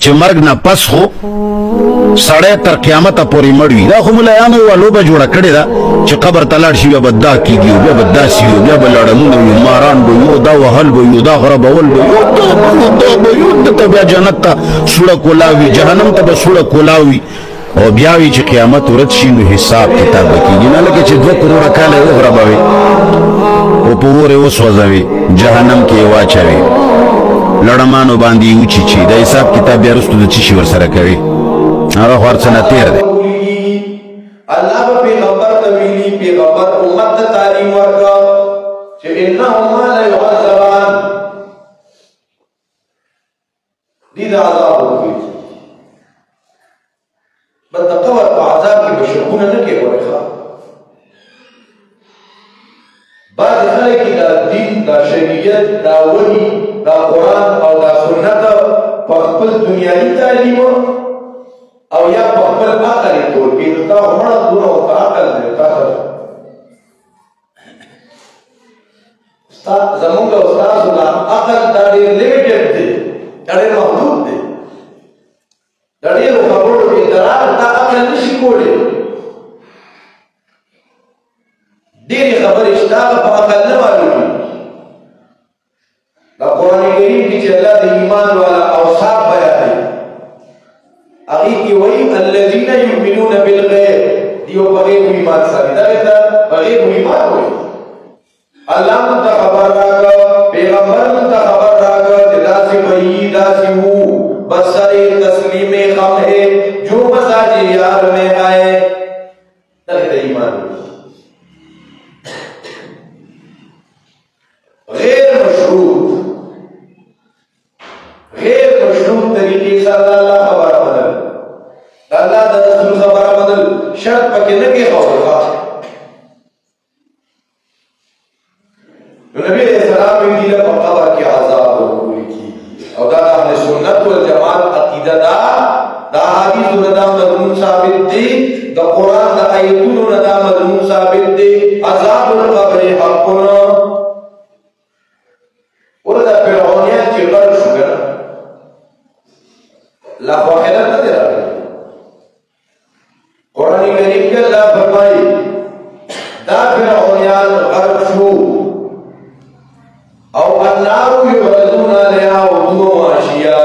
چې مرګ نه پس خو سړی تر قیامته پورې مړ وي. دا خو ملایانو یوه لوبه جوړه کړې ده چې قبر ته لاړ شي بیا به دا کېږي بیا به داسې وي بیا به لړمونه وي ماران به وي دا وهل به وي دا غربول به وي دا به وي دلته بیا جنت ته سوړه کولا وي جهنم ته به سوړه کولا وي او بیا وي چې قیامت ورځ شي نو حساب کتاب به کېږي نه لکه چې 2 کروړه کاله یې وغربوي او په اور یې وسوځوي جهنم کې یې واچوي لړمانو باندې یې وچیچي د حساب کتاب بیا وروسته د څه شي ورسره کوي هغه خو هر څه نه تېر دی. الله به پیغمبر ته ویلي پیغمبر امت ته تعلیم ورکړه چې انهما لیعذبان دي د عذاب ورکوي بس د قبر په عذاب کې به شرکونه نه کوي ورخه بعض خلک دا دین دا شریعت دا وحي دا قرآن او دا سنت په خپل دنیایي تعلیم او یا په خپل عقل یې تور کړي نو دا مړه دونه ورته عقل دی زمونږ استادو لا عقل دا ډېر لیمیټډ دی دا ډېر محدود دی دا ډېرو خبرو کې ادراک دا عقل نشي کولی ډېرې خبرې شته هغه په عقل نه معلومېږي دا قرآن کریم کې چې الله د ایمان والا اوصاف بیانوي هغې کې وایي الذین یؤمنون بالغیب دیو په غیب ایمان ساتي دغې ته په غیب ایمان وایي الله موږ ته خبر راکړه پیغمبر موږ ته خبر راکړه چې داسې به یي داسې وو بس سر تسلیم غم ہے جو مزاج یار میں آئے دغې ته ایمان وایي غیر مشروط طریقې سره الله خبره بدل الله د رسول خبره بدل شرط پکې نه کې خبره نبی علیہ السلام ویلي له په قبر کې عذاب ورکول کېږي او دا د اهل سنت والجماعت عقیده ده دا حدیثو نه دا مضمون ثابت دی د قرآن د آیتونو نه دا مضمون ثابت دی عذاب القبر حقونه ورته فرعونیان چې غرق شو کنه لا خو آخرت نه دی راغلی قرآن کریم کې الله فرمایي دا فرعونیان غرق شو او النار یعرضون علیها غدوا وعشیا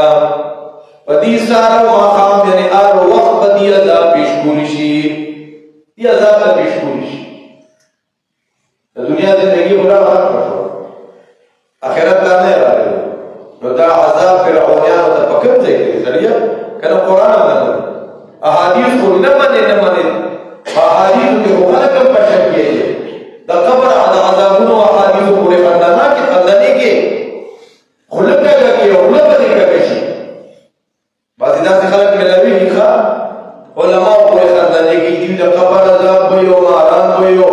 په دې ساره ماقام یعنې هر وخت به دې عذاب پیش کولی شي دې عذاب ته پیش کولی شي د دنیا زندګي خو راغله آخرت ته نه راغلی نو دا عذاب فرعونیانو ته په کوم ځای کې سړیه کنه قرآن نه مني احادیث خو نه مني په احادیثو کې خو خلک هم په شک کېږي د قبر د عذابونو احادیثو پورې خندانه کې خو لږ کې او لږ کې شي بعضې داسې خلک ملاوي ښه علماو پورې خندانه کې دي د قبر عذاب به یو ماران به یو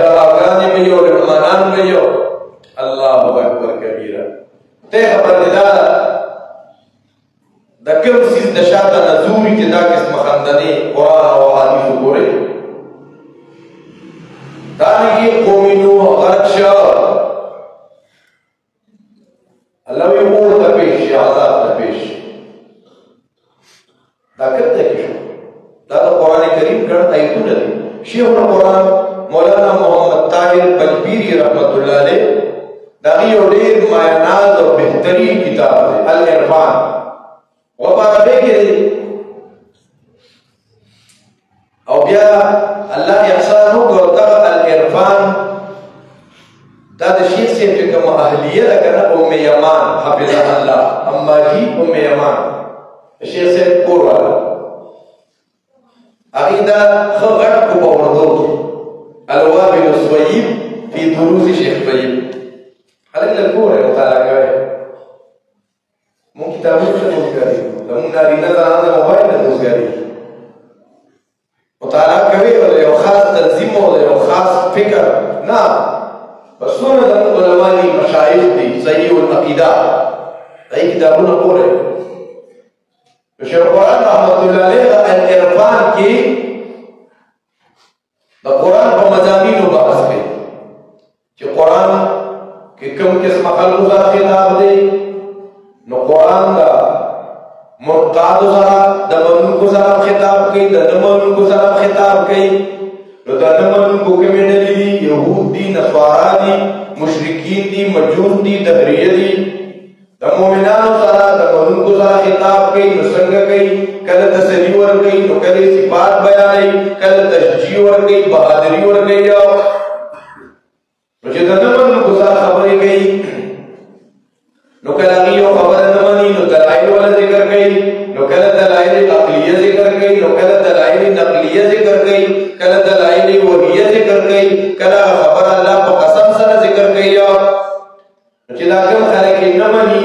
ډراګانې به یو رحمانان به یو الله اکبر کبیره ته خبر دی دا د کوم څیز د شاته نزوري چې دا قسمه خندنې قرآن او حدیثو ګورې دارنګې قوم نوح غرق شه الله وی اور ته پیش شي عذاب ته پیش شي دا کوم ځای کې شو دا د قرآن کریم ګڼ آیتونه دي شیخ القرآن مولانا محمد طاهر بجبیری رحمت الله علیه دا یو ډېر معناز او بهترین کتاب دی العرفان و په عربي کې دی او بیا الله احسان وکړ دغه العرفان دا د شیخ صاحب چې کومه اهلیه ده که نه ام یمان حفظها الله اماجي ام یمان شیخ صاحب کور والا هغې دا ښه غټ کو په اردو کې الوابل الصویب فی دروس شیخ طیب هلک له کوره مطالعه کوي مونږ کتابونه ښه نوزګاري زمونږ نارینه زنانه د موبایل نه نوزګاري مطالعه کوي او د یو خاص تنظیم او د یو خاص فکر نه بس څومره زمونږ علما دي مشایخ دي صحیح العقیده دغې کتابونه ګورئ شیخ القرآن رحمت الله علیه العرفان کې د قرآن په مضامینو بحث کوي چې قرآن کې کوم قسمه خلقو سره خلاف دی نو قرآن دا مرتاد سره د منونکو سره خطاب کوي د نه منونکو سره خطاب کوي نو د نه منونکو کې ډلې دي یهود دي نصارا دي مشرکین دي مجوس دي دهریه دي د مؤمنانو سره د منونکو سره خطاب کوي نو څنګه کوي کله تسلی ورکوي نو کله صفات بیانوي کله تشجیع ورکوي بهادري ورکوي نو چې د نه منونکو سره خبرې کوي نو کله هغه یو خبره نه مانی نو دلایل ولا ذکر کوي نو کله دلایل عقلیه ذکر کوي نو کله دلایل نقلیه ذکر کوي کله دلایل وحیه ذکر کوي کله خبر الله په قسم سره ذکر کوي چې دا کوم خلک نه مانی